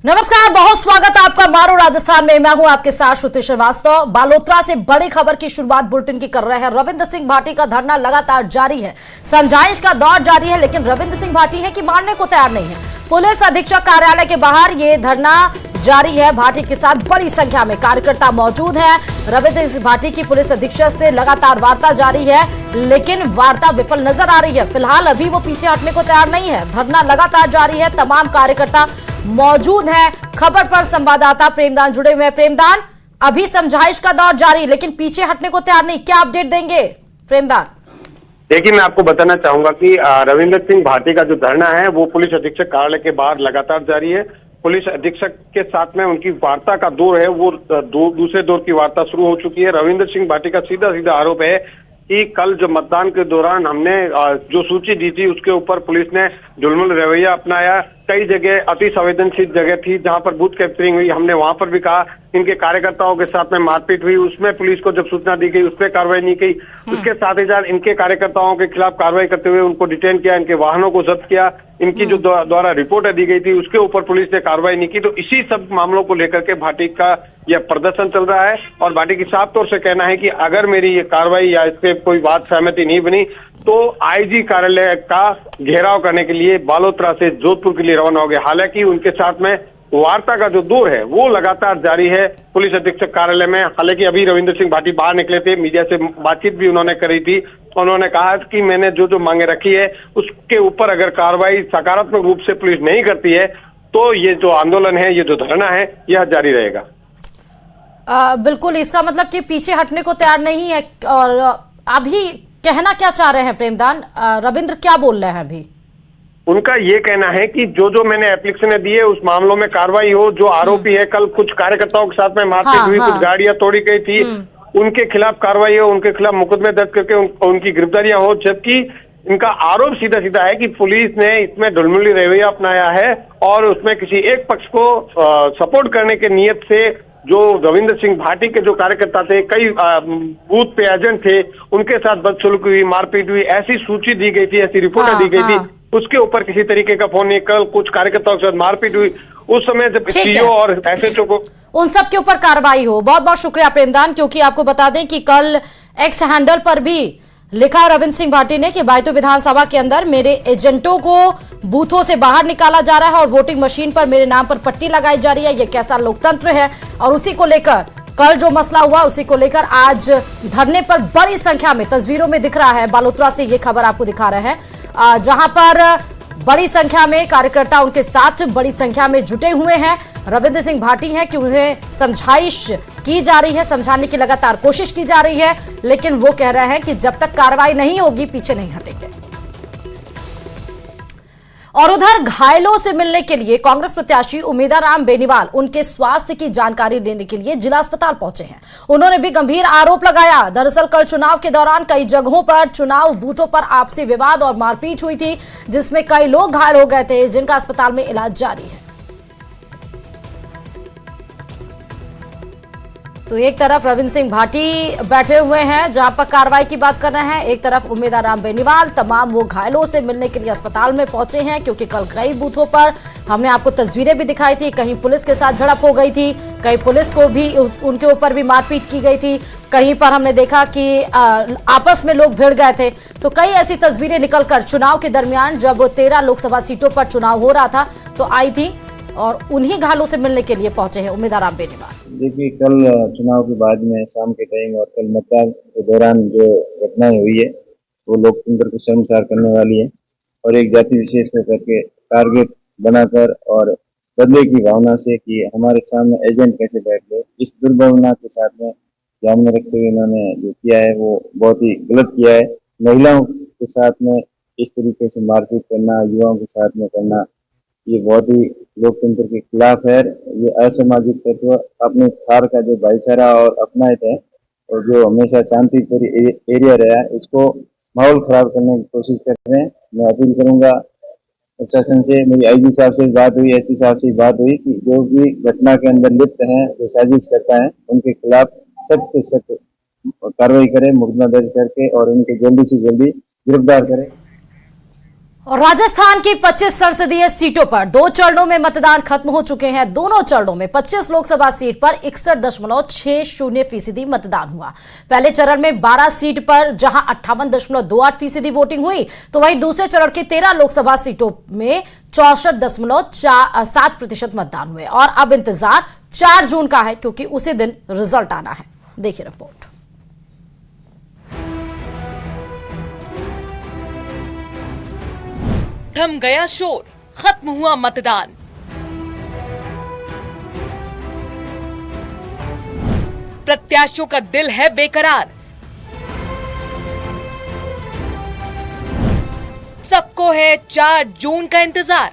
नमस्कार, बहुत स्वागत है आपका मारो राजस्थान में। मैं हूं आपके साथ श्रुति श्रीवास्तव। बालोतरा से बड़ी खबर की शुरुआत बुलेटिन की कर रहे हैं। रविंद्र सिंह भाटी का धरना लगातार जारी है, समझाइश का दौर जारी है, लेकिन रविंद्र सिंह भाटी है कि मानने को तैयार नहीं है। पुलिस अधीक्षक कार्यालय के बाहर ये धरना जारी है। भाटी के साथ बड़ी संख्या में कार्यकर्ता मौजूद है। रविंद्र सिंह भाटी की पुलिस अधीक्षक से लगातार वार्ता जारी है, लेकिन वार्ता विफल नजर आ रही है। फिलहाल अभी वो पीछे हटने को तैयार नहीं है। धरना लगातार जारी है, तमाम कार्यकर्ता मौजूद है। खबर पर संवाददाता प्रेमदान जुड़े हुए हैं। प्रेमदान, अभी समझाइश का दौर जारी, लेकिन पीछे हटने को तैयार नहीं, क्या अपडेट देंगे प्रेमदान? देखिए, मैं आपको बताना चाहूंगा कि रविंद्र सिंह भाटी का जो धरना है वो पुलिस अधीक्षक कार्यालय के बाहर लगातार जारी है। पुलिस अधीक्षक के साथ में उनकी वार्ता का दौर है, वो दूसरे दौर की वार्ता शुरू हो चुकी है। रविंद्र सिंह भाटी का सीधा सीधा आरोप है कि कल जो मतदान के दौरान हमने जो सूची दी थी उसके ऊपर पुलिस ने ढुलमुल रवैया अपनाया। कई जगह अति संवेदनशील जगह थी जहां पर बूथ कैप्चरिंग हुई, हमने वहां पर भी कहा इनके कार्यकर्ताओं के साथ में मारपीट हुई, उसमें पुलिस को जब सूचना दी गई उस पर कार्रवाई नहीं की। उसके साथ ही साथ इनके कार्यकर्ताओं के खिलाफ कार्रवाई करते हुए उनको डिटेन किया, इनके वाहनों को जब्त किया, इनकी जो द्वारा रिपोर्ट दी गई थी उसके ऊपर पुलिस ने कार्रवाई नहीं की। तो इसी सब मामलों को लेकर के भाटी का यह प्रदर्शन चल रहा है और भाटी की साफ तौर से कहना है कि अगर मेरी ये कार्रवाई या इससे कोई बात सहमति नहीं बनी तो आईजी कार्यालय का घेराव करने के लिए बालोतरा से जोधपुर के लिए रवाना हो गए। हालांकि उनके साथ में वार्ता का जो दौर है वो लगातार जारी है पुलिस अधीक्षक कार्यालय में। हालांकि अभी रविंद्र सिंह भाटी बाहर निकले थे, मीडिया से बातचीत भी उन्होंने करी थी। उन्होंने कहा कि मैंने जो मांगे रखी है उसके ऊपर अगर कार्रवाई सकारात्मक रूप से पुलिस नहीं करती है तो ये जो आंदोलन है, ये जो धरना है, यह जारी रहेगा। बिल्कुल, इसका मतलब कि पीछे हटने को तैयार नहीं है। और अभी कहना क्या चाह रहे हैं प्रेमदान? रविंद्र क्या बोल रहे हैं अभी? उनका ये कहना है कि जो मैंने एप्लीकेशन दी है उस मामलों में कार्रवाई हो। जो आरोपी है, कल कुछ कार्यकर्ताओं के साथ में मारपीट हुई, कुछ गाड़ियां तोड़ी गई थी, उनके खिलाफ कार्रवाई हो, उनके खिलाफ मुकदमे दर्ज करके उनकी गिरफ्तारियां हो। जबकि इनका आरोप सीधा सीधा है कि पुलिस ने इसमें ढुलमुली रवैया अपनाया है और उसमें किसी एक पक्ष को सपोर्ट करने के नियत से जो रविंद्र सिंह भाटी के जो कार्यकर्ता थे, कई बूथ पे एजेंट थे, उनके साथ बदसलूकी हुई, मारपीट हुई, ऐसी सूची दी गई थी, ऐसी रिपोर्टें दी गई थी। उसके ऊपर किसी तरीके का फोन नहीं। कल कुछ कार्यकर्ताओं के साथ मारपीट हुई, उस समय जब सीओ और एसएचओ को उन सब के ऊपर कार्रवाई हो। बहुत बहुत शुक्रिया प्रेमदान, क्योंकि आपको बता दें कि कल एक्स हैंडल पर भी लिखा रविंद्र सिंह भाटी ने कि बायतू विधानसभा के अंदर मेरे एजेंटों को बूथों से बाहर निकाला जा रहा है और वोटिंग मशीन पर मेरे नाम पर पट्टी लगाई जा रही है। ये कैसा लोकतंत्र है? और उसी को लेकर कल जो मसला हुआ उसी को लेकर आज धरने पर बड़ी संख्या में, तस्वीरों में दिख रहा है, बालोतरा से ये खबर आपको दिखा रहे हैं, जहां पर बड़ी संख्या में कार्यकर्ता उनके साथ बड़ी संख्या में जुटे हुए हैं। रविंद्र सिंह भाटी हैं कि उन्हें समझाइश की जा रही है, समझाने की लगातार कोशिश की जा रही है, लेकिन वो कह रहे हैं कि जब तक कार्रवाई नहीं होगी पीछे नहीं हटेंगे। और उधर घायलों से मिलने के लिए कांग्रेस प्रत्याशी उमेदाराम बेनीवाल उनके स्वास्थ्य की जानकारी लेने के लिए जिला अस्पताल पहुंचे हैं। उन्होंने भी गंभीर आरोप लगाया। दरअसल कल चुनाव के दौरान कई जगहों पर चुनाव बूथों पर आपसी विवाद और मारपीट हुई थी, जिसमें कई लोग घायल हो गए थे, जिनका अस्पताल में इलाज जारी है। तो एक तरफ रविंद्र सिंह भाटी बैठे हुए हैं जहां पर कार्रवाई की बात कर रहे हैं, एक तरफ उमेदाराम बेनीवाल, तमाम वो घायलों से मिलने के लिए अस्पताल में पहुंचे हैं, क्योंकि कल कई बूथों पर हमने आपको तस्वीरें भी दिखाई थी, कहीं पुलिस के साथ झड़प हो गई थी, कहीं पुलिस को भी उनके ऊपर भी मारपीट की गई थी, कहीं पर हमने देखा कि आपस में लोग भिड़ गए थे। तो कई ऐसी तस्वीरें निकलकर चुनाव के दरमियान जब 13 लोकसभा सीटों पर चुनाव हो रहा था तो आई थी, और उन्हीं घायलों से मिलने के लिए पहुंचे हैं उमेदाराम बेनीवाल। देखिए, कल चुनाव के बाद में शाम के टाइम और कल मतदान के दौरान जो घटनाएं हुई है वो लोकतंत्र को शर्मसार करने वाली है और एक जाति विशेष को करके टारगेट बनाकर और बदले की भावना से कि हमारे सामने एजेंट कैसे बैठ गए, इस दुर्भावना के साथ में ध्यान में रखते हुए इन्होंने जो किया है वो बहुत ही गलत किया है। महिलाओं के साथ में इस तरीके से मारपीट करना, युवाओं के साथ में करना, ये बहुत ही लोकतंत्र के खिलाफ है। ये असामाजिक तत्व अपने थार का जो भाईचारा और अपनाए थे और जो हमेशा शांतिपूर्ण एरिया रहा है, इसको माहौल खराब करने की कोशिश कर रहे हैं। मैं अपील करूंगा प्रशासन से, मेरी आईजी साहब से बात हुई, एसपी साहब से बात हुई कि जो भी घटना के अंदर लिप्त हैं, जो साजिश करता है, उनके खिलाफ सख्त से सख्त कार्रवाई करें, मुकदमा दर्ज करके और उनके जल्दी से जल्दी गिरफ्तार करें। और राजस्थान की 25 संसदीय सीटों पर 2 चरणों में मतदान खत्म हो चुके हैं। दोनों चरणों में 25 लोकसभा सीट पर 61.60% मतदान हुआ। पहले चरण में 12 सीट पर जहां 58.28% वोटिंग हुई, तो वहीं दूसरे चरण की 13 लोकसभा सीटों में 64.7% मतदान हुए। और अब इंतजार 4 जून का है, क्योंकि उसी दिन रिजल्ट आना है। देखिए रिपोर्ट। थम गया शोर, खत्म हुआ मतदान। प्रत्याशियों का दिल है बेकरार। सबको है 4 जून का इंतजार।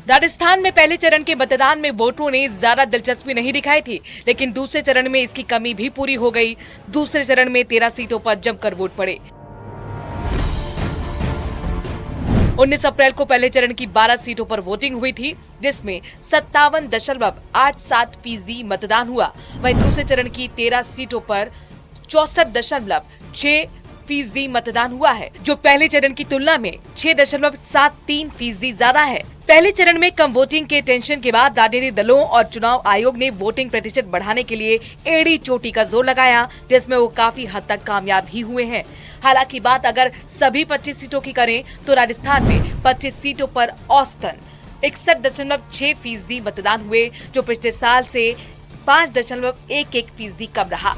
राजस्थान में पहले चरण के मतदान में वोटरों ने ज्यादा दिलचस्पी नहीं दिखाई थी, लेकिन दूसरे चरण में इसकी कमी भी पूरी हो गई। दूसरे चरण में 13 सीटों पर जमकर वोट पड़े। 19 अप्रैल को पहले चरण की 12 सीटों पर वोटिंग हुई थी, जिसमें 57.87% मतदान हुआ। वहीं दूसरे चरण की 13 सीटों पर 64.6% मतदान हुआ है, जो पहले चरण की तुलना में 6.73% ज्यादा है। पहले चरण में कम वोटिंग के टेंशन के बाद राजनीतिक दलों और चुनाव आयोग ने वोटिंग प्रतिशत बढ़ाने के लिए एड़ी चोटी का जोर लगाया, जिसमें वो काफी हद तक कामयाब भी हुए हैं। हालांकि बात अगर सभी 25 सीटों की करें तो राजस्थान में 25 सीटों पर औसतन 61.6% मतदान हुए, जो पिछले साल से 5.11% कम रहा।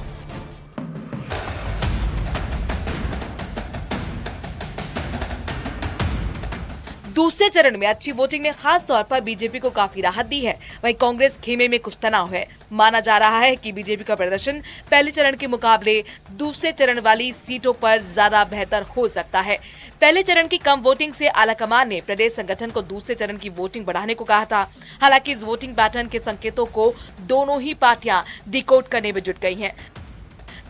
दूसरे चरण में अच्छी वोटिंग ने खास तौर पर बीजेपी को काफी राहत दी है। वहीं कांग्रेस खेमे में कुछ तनाव है। माना जा रहा है कि बीजेपी का प्रदर्शन पहले चरण के मुकाबले दूसरे चरण वाली सीटों पर ज्यादा बेहतर हो सकता है। पहले चरण की कम वोटिंग से आलाकमान ने प्रदेश संगठन को दूसरे चरण की वोटिंग बढ़ाने को कहा था। हालांकि इस वोटिंग पैटर्न के संकेतों को दोनों ही पार्टियां डिकोड करने में जुट गई हैं।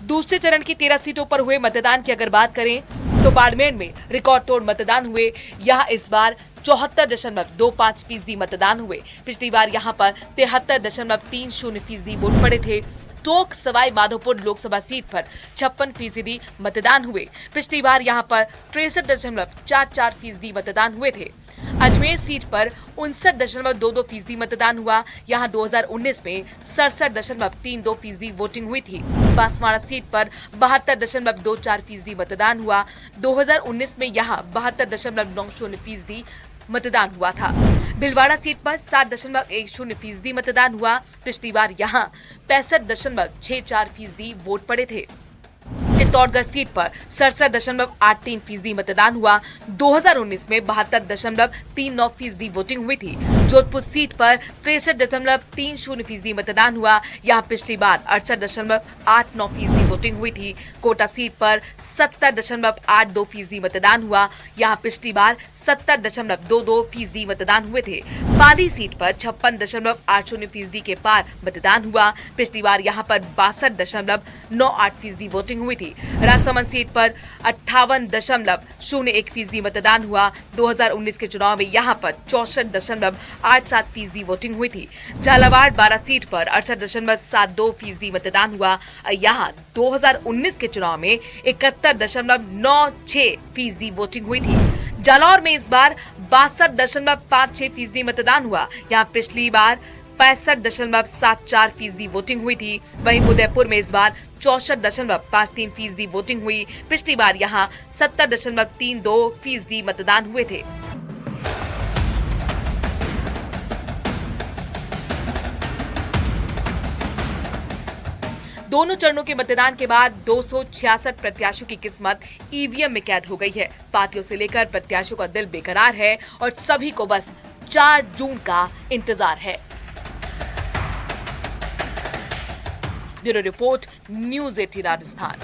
दूसरे चरण की 13 सीटों पर हुए मतदान की अगर बात करें तो बाड़मेर में रिकॉर्ड तोड़ मतदान हुए। यहाँ इस बार 74.25% मतदान हुए। पिछली बार यहाँ पर 73.30% वोट पड़े थे। टोंक सवाई माधोपुर लोकसभा सीट पर 56% मतदान हुए। पिछली बार यहाँ पर 63.44% मतदान हुए थे। अजमेर सीट पर 59.22% मतदान हुआ। यहाँ 2019 में 67.32% वोटिंग हुई थी। बांसवाड़ा सीट पर 72.24% मतदान हुआ। 2019 में यहाँ 72.90% मतदान हुआ था। भीलवाड़ा सीट पर 60.10% मतदान हुआ। पिछली बार यहाँ 65.64% वोट पड़े थे। चित्तौड़गढ़ सीट पर 67.83% मतदान हुआ। 2019 में 72.39% वोटिंग हुई थी। जोधपुर सीट पर 63.30% मतदान हुआ। यहाँ पिछली बार 68.89% वोटिंग हुई थी। कोटा सीट पर 70.82% मतदान हुआ। यहाँ पिछली बार 70.22% मतदान हुए थे। पाली सीट पर 56.80% के पार मतदान हुआ। पिछली बार यहाँ पर 62.98% वोटिंग हुई थी। राजसमंद सीट पर 58.01% मतदान हुआ। 2019 के चुनाव में यहाँ पर 64.87% वोटिंग हुई थी। झालावाड़ 12 सीट पर 68.72% मतदान हुआ। यहाँ 2019 के चुनाव में 71.96% वोटिंग हुई थी। जालौर में इस बार 62.56% मतदान हुआ। यहाँ पिछली बार 65.74% वोटिंग हुई थी। वहीं उदयपुर में इस बार 64.53% वोटिंग हुई। पिछली बार यहाँ 70.32% मतदान हुए थे। दोनों चरणों के मतदान के बाद 266 प्रत्याशियों की किस्मत ईवीएम में कैद हो गई है। पार्टियों से लेकर प्रत्याशियों का दिल बेकरार है और सभी को बस 4 जून का इंतजार है। Bureau report, news 18 Rajasthan.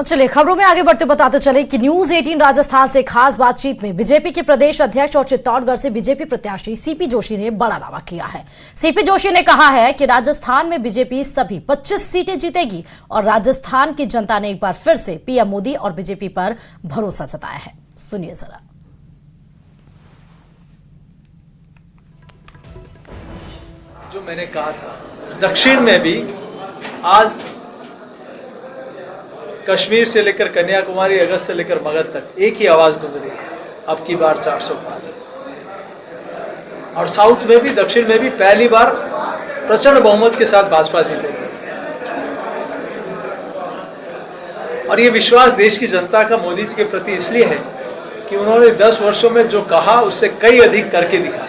चलिए खबरों में आगे बढ़ते बताते चले कि न्यूज़ 18 राजस्थान से खास बातचीत में बीजेपी के प्रदेश अध्यक्ष और चित्तौड़गढ़ से बीजेपी प्रत्याशी सीपी जोशी ने बड़ा दावा किया है। सीपी जोशी ने कहा है कि राजस्थान में बीजेपी सभी 25 सीटें जीतेगी और राजस्थान की जनता ने एक बार फिर से पीएम मोदी और बीजेपी पर भरोसा जताया है। सुनिए जरा। जो मैंने कहा था, दक्षिण में भी आज कश्मीर से लेकर कन्याकुमारी, अगस्त से लेकर मगध तक एक ही आवाज गुजरी है, अब की बार 400 पार। और साउथ में भी, दक्षिण में भी पहली बार प्रचंड बहुमत के साथ भाजपा जीतेगी। और ये विश्वास देश की जनता का मोदी जी के प्रति इसलिए है कि उन्होंने 10 वर्षों में जो कहा उससे कई अधिक करके दिखाया।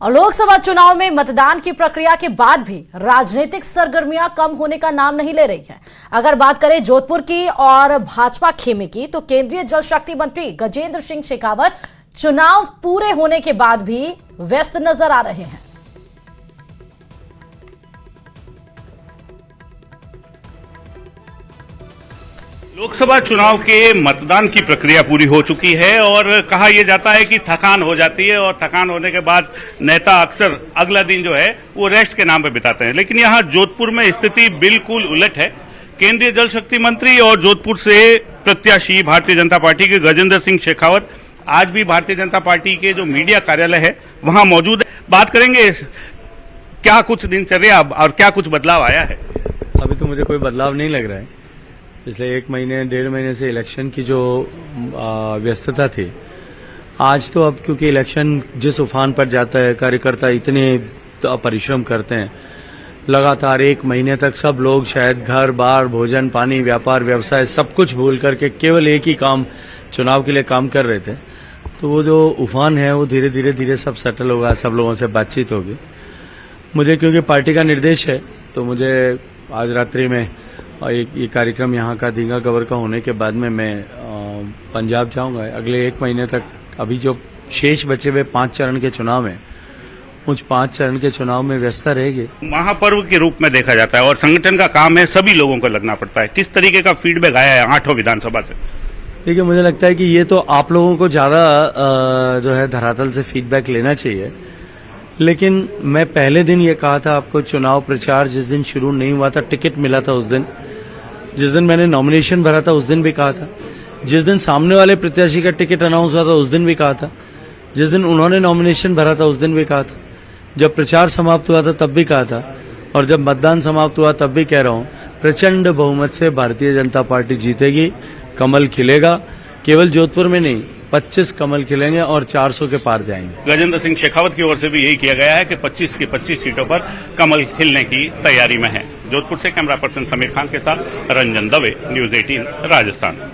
और लोकसभा चुनाव में मतदान की प्रक्रिया के बाद भी राजनीतिक सरगर्मियां कम होने का नाम नहीं ले रही हैं। अगर बात करें जोधपुर की और भाजपा खेमे की, तो केंद्रीय जल शक्ति मंत्री गजेंद्र सिंह शेखावत चुनाव पूरे होने के बाद भी व्यस्त नजर आ रहे हैं। लोकसभा चुनाव के मतदान की प्रक्रिया पूरी हो चुकी है और कहा यह जाता है कि थकान हो जाती है और थकान होने के बाद नेता अक्सर अगला दिन जो है वो रेस्ट के नाम पे बिताते हैं। लेकिन यहाँ जोधपुर में स्थिति बिल्कुल उलट है। केंद्रीय जल शक्ति मंत्री और जोधपुर से प्रत्याशी भारतीय जनता पार्टी के गजेंद्र सिंह शेखावत आज भी भारतीय जनता पार्टी के जो मीडिया कार्यालय है वहां मौजूद है। बात करेंगे क्या कुछ दिनचर्या और क्या कुछ बदलाव आया है। अभी तो मुझे कोई बदलाव नहीं लग रहा है। पिछले 1 महीने 1.5 महीने से इलेक्शन की जो व्यस्तता थी, आज तो अब क्योंकि इलेक्शन जिस उफान पर जाता है, कार्यकर्ता इतने परिश्रम करते हैं, लगातार 1 महीने तक सब लोग शायद घर बार, भोजन पानी, व्यापार व्यवसाय सब कुछ भूल करके केवल एक ही काम, चुनाव के लिए काम कर रहे थे। तो वो जो उफान है वो धीरे धीरे सब सेटल होगा, सब लोगों से बातचीत होगी। मुझे क्योंकि पार्टी का निर्देश है तो मुझे आज रात्रि में ये कार्यक्रम यहाँ का दीघा कवर का होने के बाद में मैं पंजाब जाऊंगा। अगले 1 महीने तक अभी जो शेष बचे हुए 5 चरण के चुनाव हैं, उस 5 चरण के चुनाव में व्यस्तता रहेगी। महापर्व के रूप में देखा जाता है और संगठन का काम है, सभी लोगों को लगना पड़ता है। किस तरीके का फीडबैक आया है 8 विधानसभा से? देखिए, मुझे लगता है कि ये तो आप लोगों को ज्यादा जो है धरातल से फीडबैक लेना चाहिए। लेकिन मैं पहले दिन ये कहा था आपको, चुनाव प्रचार जिस दिन शुरू नहीं हुआ था, टिकट मिला था उस दिन, जिस दिन मैंने नॉमिनेशन भरा था उस दिन भी कहा था, जिस दिन सामने वाले प्रत्याशी का टिकट अनाउंस हुआ था उस दिन भी कहा था, जिस दिन उन्होंने नॉमिनेशन भरा था उस दिन भी कहा था, जब प्रचार समाप्त हुआ था तब भी कहा था, और जब मतदान समाप्त हुआ तब भी कह रहा हूं, प्रचंड बहुमत से भारतीय जनता पार्टी जीतेगी, कमल खिलेगा। केवल जोधपुर में नहीं, 25 कमल खिलेंगे और 400 के पार जाएंगे। गजेंद्र सिंह शेखावत की ओर से भी यही किया गया है कि 25 की 25 सीटों पर कमल खिलने की तैयारी में है। जोधपुर से कैमरा पर्सन समीर खान के साथ रंजन दवे, न्यूज 18 राजस्थान।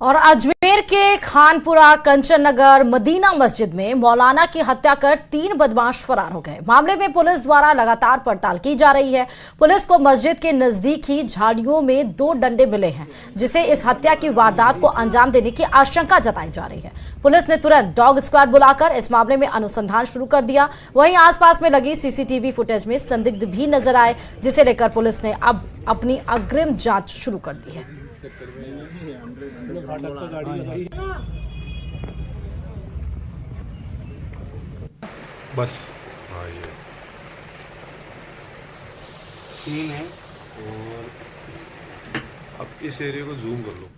और अजमेर के खानपुरा, कंचन नगर, मदीना मस्जिद में मौलाना की हत्या कर 3 बदमाश फरार हो गए। मामले में पुलिस द्वारा लगातार पड़ताल की जा रही है। पुलिस को मस्जिद के नजदीक ही झाड़ियों में 2 डंडे मिले हैं, जिसे इस हत्या की वारदात को अंजाम देने की आशंका जताई जा रही है। पुलिस ने तुरंत डॉग स्क्वाड बुलाकर इस मामले में अनुसंधान शुरू कर दिया। वहीं आसपास में लगी सीसीटीवी फुटेज में संदिग्ध भी नजर आए, जिसे लेकर पुलिस ने अब अपनी अग्रिम जांच शुरू कर दी है। बस हाँ, ये 3 है और अब इस एरिया को जूम कर लो।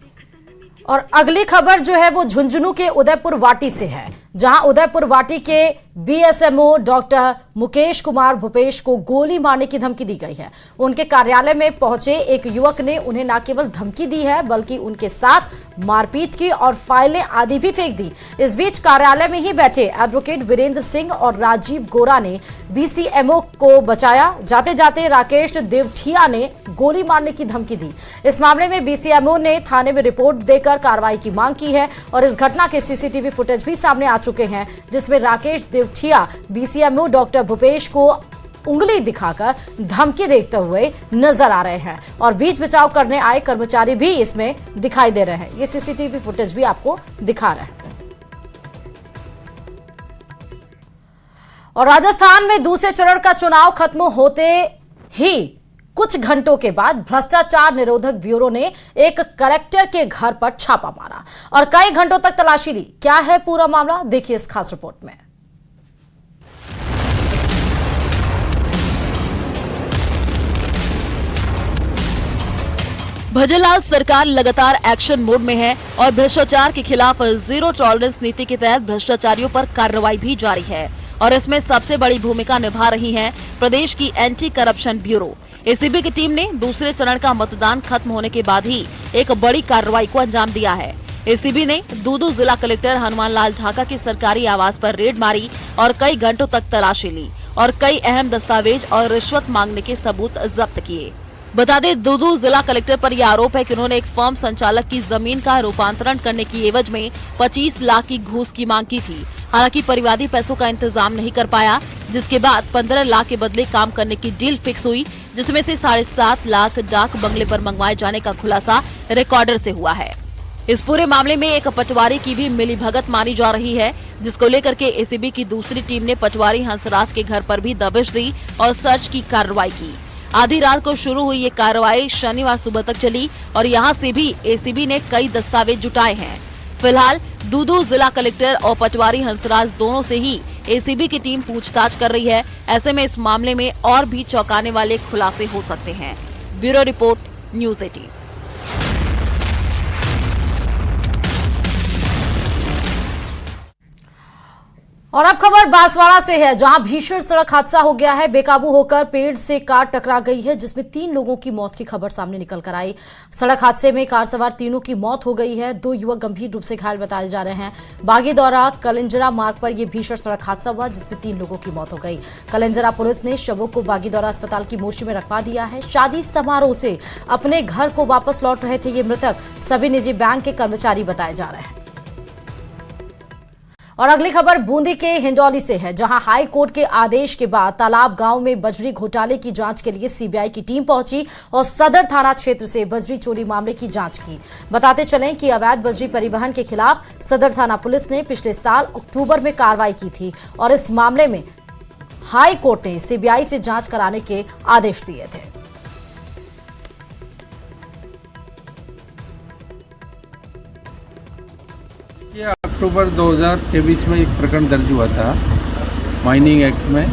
और अगली खबर जो है वो झुंझुनू के उदयपुर वाटी से है, जहां उदयपुर वाटी के बीएसएमओ डॉक्टर मुकेश कुमार भूपेश को गोली मारने की धमकी दी गई है। उनके कार्यालय में पहुंचे एक युवक ने उन्हें न केवल धमकी दी है, बल्कि उनके साथ मारपीट की और फाइलें आदि भी फेंक दी। इस बीच कार्यालय में ही बैठे एडवोकेट वीरेंद्र सिंह और राजीव गोरा ने बीसीएमओ को बचाया। जाते जाते राकेश देवठिया ने गोली मारने की धमकी दी। इस मामले में बीसीएमओ ने थाने में रिपोर्ट देकर कार्रवाई की मांग की है और इस घटना के सीसीटीवी फुटेज भी सामने आ चुके हैं, जिसमें राकेश देवठिया बीसीएमओ डॉक्टर भूपेश को उंगली दिखाकर धमकी देते हुए नजर आ रहे हैं और बीच बचाव करने आए कर्मचारी भी इसमें दिखाई दे रहे हैं। ये सीसीटीवी फुटेज भी आपको दिखा रहे हैं। और राजस्थान में दूसरे चरण का चुनाव खत्म होते ही कुछ घंटों के बाद भ्रष्टाचार निरोधक ब्यूरो ने एक कलेक्टर के घर पर छापा मारा और कई घंटों तक तलाशी ली। क्या है पूरा मामला, देखिए इस खास रिपोर्ट में। भजनलाल सरकार लगातार एक्शन मोड में है और भ्रष्टाचार के खिलाफ जीरो टॉलरेंस नीति के तहत भ्रष्टाचारियों पर कार्रवाई भी जारी है और इसमें सबसे बड़ी भूमिका निभा रही है प्रदेश की एंटी करप्शन ब्यूरो। एसीबी की टीम ने दूसरे चरण का मतदान खत्म होने के बाद ही एक बड़ी कार्रवाई को अंजाम दिया है। एसीबी ने दूदू जिला कलेक्टर हनुमान लाल ढाका के सरकारी आवास पर रेड मारी और कई घंटों तक तलाशी ली और कई अहम दस्तावेज और रिश्वत मांगने के सबूत जब्त किए। बता दें, दूदू जिला कलेक्टर पर यह आरोप है कि उन्होंने एक फर्म संचालक की जमीन का रूपांतरण करने की एवज में 25 लाख की घूस की मांग की थी। हालांकि परिवादी पैसों का इंतजाम नहीं कर पाया, जिसके बाद 15 लाख के बदले काम करने की डील फिक्स हुई, जिसमें से 7.5 लाख डाक बंगले पर मंगवाए जाने का खुलासा रिकॉर्डर से हुआ है। इस पूरे मामले में एक पटवारी की भी मिलीभगत मानी जा रही है, जिसको लेकर के एसीबी की दूसरी टीम ने पटवारी हंसराज के घर पर भी दबिश दी और सर्च की कार्रवाई की। आधी रात को शुरू हुई ये कार्रवाई शनिवार सुबह तक चली और यहां से भी एसीबी ने कई दस्तावेज जुटाए हैं। फिलहाल दूदू जिला कलेक्टर और पटवारी हंसराज दोनों से ही एसीबी की टीम पूछताछ कर रही है। ऐसे में इस मामले में और भी चौंकाने वाले खुलासे हो सकते हैं। Bureau report, news 18। और अब खबर बांसवाड़ा से है, जहां भीषण सड़क हादसा हो गया है। बेकाबू होकर पेड़ से कार टकरा गई है, जिसमें 3 लोगों की मौत की खबर सामने निकल कर आई। सड़क हादसे में कार सवार 3 की मौत हो गई है। 2 युवक गंभीर रूप से घायल बताए जा रहे हैं। बागीदौरा कलिंजरा मार्ग पर यह भीषण सड़क हादसा हुआ, जिसमें 3 लोगों की मौत हो गई। कलिंजरा पुलिस ने शवों को बागीदौरा अस्पताल की मोर्चे में रखवा दिया है। शादी समारोह से अपने घर को वापस लौट रहे थे ये मृतक। सभी निजी बैंक के कर्मचारी बताए जा रहे हैं। और अगली खबर बूंदी के हिंडौली से है, जहां हाई कोर्ट के आदेश के बाद तालाब गांव में बजरी घोटाले की जांच के लिए सीबीआई की टीम पहुंची और सदर थाना क्षेत्र से बजरी चोरी मामले की जांच की। बताते चलें कि अवैध बजरी परिवहन के खिलाफ सदर थाना पुलिस ने पिछले साल अक्टूबर में कार्रवाई की थी और इस मामले में हाई कोर्ट ने सीबीआई से जांच कराने के आदेश दिए थे। अक्टूबर 2000 के बीच में एक प्रकरण दर्ज हुआ था माइनिंग एक्ट में।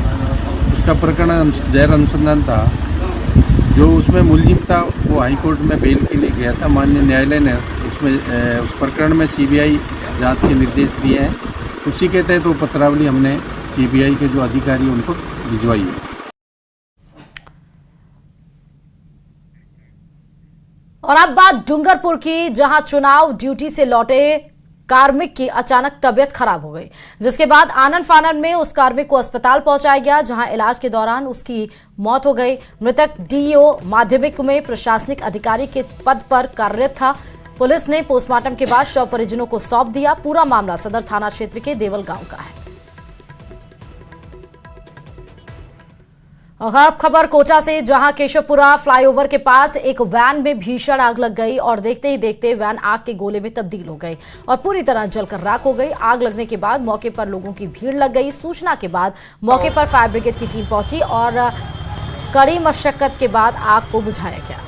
उसका प्रकरण गैर अनुसंधान था। जो उसमें मुलजिम था वो हाई कोर्ट में बेल के लिए गया था। माननीय न्यायालय ने उस प्रकरण में सीबीआई जांच के निर्देश दिए हैं। उसी के तहत वो पत्रावली हमने सीबीआई के जो अधिकारी उनको भिजवाई है। और अब बात डूंगरपुर की, जहां चुनाव ड्यूटी से लौटे कार्मिक की अचानक तबीयत खराब हो गई, जिसके बाद आनन फानन में उस कार्मिक को अस्पताल पहुंचाया गया, जहां इलाज के दौरान उसकी मौत हो गई। मृतक डीईओ माध्यमिक में प्रशासनिक अधिकारी के पद पर कार्यरत था। पुलिस ने पोस्टमार्टम के बाद शव परिजनों को सौंप दिया। पूरा मामला सदर थाना क्षेत्र के देवल गांव का है। और अब खबर कोटा से, जहां केशवपुरा फ्लाईओवर के पास एक वैन में भीषण आग लग गई और देखते ही देखते वैन आग के गोले में तब्दील हो गई और पूरी तरह जलकर राख हो गई। आग लगने के बाद मौके पर लोगों की भीड़ लग गई। सूचना के बाद मौके पर फायर ब्रिगेड की टीम पहुंची और कड़ी मशक्कत के बाद आग को बुझाया गया।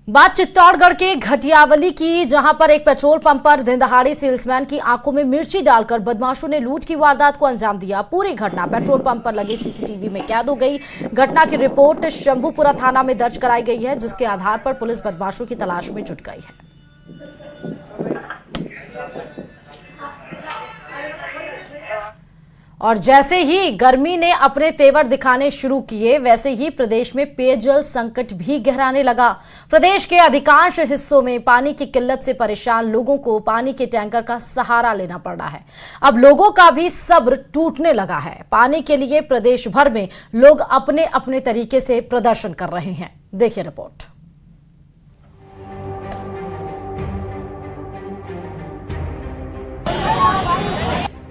बात चित्तौड़गढ़ के घटियावली की, जहां पर एक पेट्रोल पंप पर दिनदहाड़े सेल्समैन की आंखों में मिर्ची डालकर बदमाशों ने लूट की वारदात को अंजाम दिया। पूरी घटना पेट्रोल पंप पर लगे सीसीटीवी में कैद हो गई। घटना की रिपोर्ट शंभूपुरा थाना में दर्ज कराई गई है, जिसके आधार पर पुलिस बदमाशों की तलाश में जुट गई है। और जैसे ही गर्मी ने अपने तेवर दिखाने शुरू किए, वैसे ही प्रदेश में पेयजल संकट भी गहराने लगा। प्रदेश के अधिकांश हिस्सों में पानी की किल्लत से परेशान लोगों को पानी के टैंकर का सहारा लेना पड़ रहा है। अब लोगों का भी सब्र टूटने लगा है। पानी के लिए प्रदेश भर में लोग अपने अपने तरीके से प्रदर्शन कर रहे हैं। देखिए रिपोर्ट।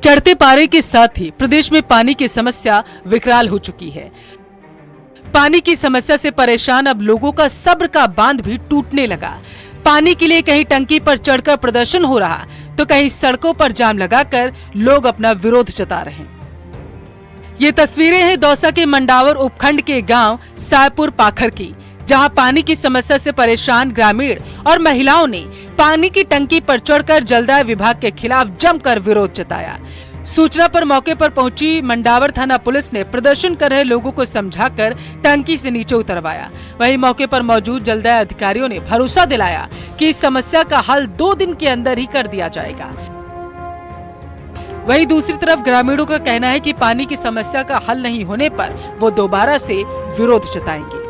चढ़ते पारे के साथ ही प्रदेश में पानी की समस्या विकराल हो चुकी है। पानी की समस्या से परेशान अब लोगों का सब्र का बांध भी टूटने लगा। पानी के लिए कहीं टंकी पर चढ़कर प्रदर्शन हो रहा, तो कहीं सड़कों पर जाम लगाकर लोग अपना विरोध जता रहे हैं। ये तस्वीरें हैं दौसा के मंडावर उपखंड के गांव सायपुर पाखर की, जहां पानी की समस्या से परेशान ग्रामीण और महिलाओं ने पानी की टंकी पर चढ़कर जलदाय विभाग के खिलाफ जमकर विरोध जताया। सूचना पर मौके पर पहुंची मंडावर थाना पुलिस ने प्रदर्शन कर रहे लोगों को समझाकर टंकी से नीचे उतरवाया। वहीं मौके पर मौजूद जलदाय अधिकारियों ने भरोसा दिलाया कि इस समस्या का हल 2 दिन के अंदर ही कर दिया जाएगा। वहीं दूसरी तरफ ग्रामीणों का कहना है कि पानी की समस्या का हल नहीं होने पर वो दोबारा से विरोध जताएंगे।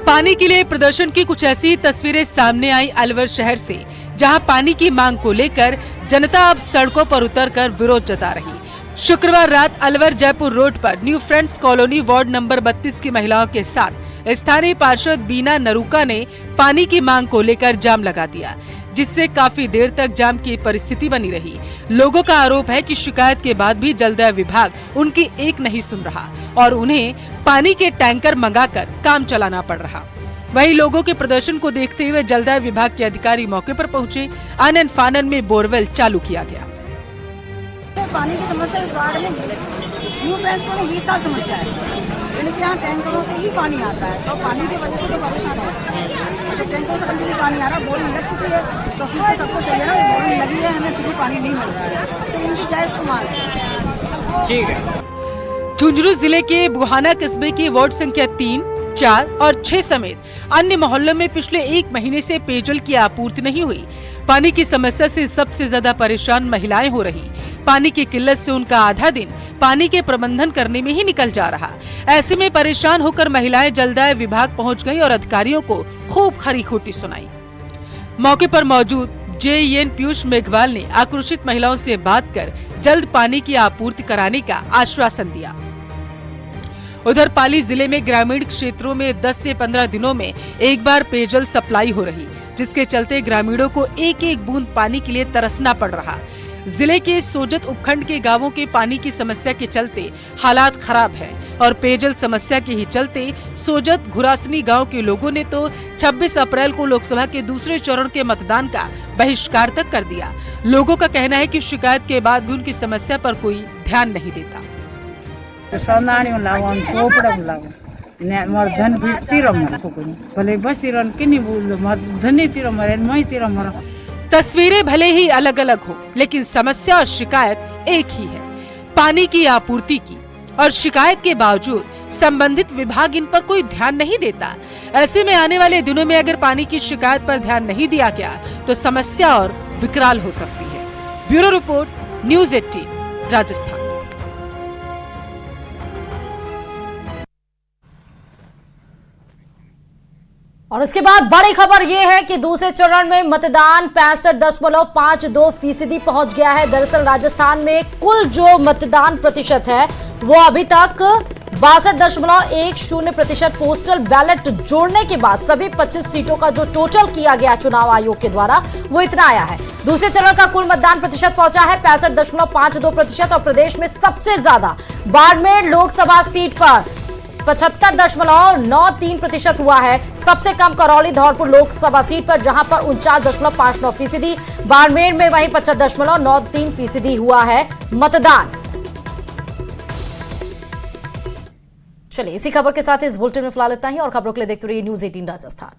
पानी के लिए प्रदर्शन की कुछ ऐसी तस्वीरें सामने आई अलवर शहर से, जहां पानी की मांग को लेकर जनता अब सड़कों पर उतरकर विरोध जता रही। शुक्रवार रात अलवर जयपुर रोड पर new friends colony ward number 32 की महिलाओं के साथ स्थानीय पार्षद बीना नरूका ने पानी की मांग को लेकर जाम लगा दिया, जिससे काफी देर तक जाम की परिस्थिति बनी रही। लोगों का आरोप है कि शिकायत के बाद भी जलदाय विभाग उनकी एक नहीं सुन रहा और उन्हें पानी के टैंकर मंगाकर काम चलाना पड़ रहा। वहीं लोगों के प्रदर्शन को देखते हुए जलदाय विभाग के अधिकारी मौके पर पहुंचे। आनन फानन में बोरवेल चालू किया गया। पानी की समस्या इस वार्ड में न्यू फ्रेंड्स को 20 साल समस्या है, यानी कि यहाँ टैंकरों से ही पानी आता है, तो पानी की वजह से तो परेशान है। तो टैंकरों से कंटिन्यू पानी आ रहा है, बोरिंग लग चुकी है, तो फिर तो सबको चाहिए ना, बोरिंग लगी है, हमें फिर पानी नहीं मिल रहा है, तो इनकी जायज इस्तेमाल है। ठीक है। झुंझुनू जिले के बुहाना कस्बे के वार्ड संख्या 3, 4 और 6 समेत अन्य मोहल्लों में पिछले 1 महीने से पेयजल की आपूर्ति नहीं हुई। पानी की समस्या से सबसे ज्यादा परेशान महिलाएं हो रही। पानी की किल्लत से उनका आधा दिन पानी के प्रबंधन करने में ही निकल जा रहा। ऐसे में परेशान होकर महिलाएं जलदाय विभाग पहुंच गई और अधिकारियों को खूब खरी खोटी सुनाई। मौके पर मौजूद जेईएन पीयूष मेघवाल ने आक्रोशित महिलाओं से बात कर जल्द पानी की आपूर्ति कराने का आश्वासन दिया। उधर पाली जिले में ग्रामीण क्षेत्रों में 10 से 15 दिनों में एक बार पेयजल सप्लाई हो रही, जिसके चलते ग्रामीणों को एक एक बूंद पानी के लिए तरसना पड़ रहा। जिले के सोजत उपखंड के गांवों के पानी की समस्या के चलते हालात खराब है और पेयजल समस्या के ही चलते सोजत घुरासनी गांव के लोगों ने तो 26 अप्रैल को लोकसभा के दूसरे चरण के मतदान का बहिष्कार तक कर दिया। लोगों का कहना है कि शिकायत के बाद भी उनकी समस्या पर कोई ध्यान नहीं देता। तस्वीरें भले ही अलग अलग हो, लेकिन समस्या और शिकायत एक ही है, पानी की आपूर्ति की। और शिकायत के बावजूद संबंधित विभाग इन पर कोई ध्यान नहीं देता। ऐसे में आने वाले दिनों में अगर पानी की शिकायत पर ध्यान नहीं दिया गया तो समस्या और विकराल हो सकती है। Bureau report, news 18, Rajasthan. और इसके बाद बड़ी खबर यह है कि दूसरे चरण में मतदान 65.52% पहुंच गया है। दरअसल राजस्थान में कुल जो मतदान प्रतिशत है वो अभी तक 62.10% पोस्टल बैलेट जोड़ने के बाद सभी 25 सीटों का जो टोटल किया गया चुनाव आयोग के द्वारा वो इतना आया है। दूसरे चरण का कुल मतदान प्रतिशत पहुंचा है 65.52% और प्रदेश में सबसे ज्यादा बाड़मेर लोकसभा सीट पर 75.93% हुआ है। सबसे कम करौली धौलपुर लोकसभा सीट पर जहां पर 49.59%, बाड़मेर में वहीं 25.93% हुआ है मतदान। चलिए इसी खबर के साथ इस बुलेटिन में फिलहाल इतना ही और खबरों के लिए देखते रहिए न्यूज़ 18 राजस्थान।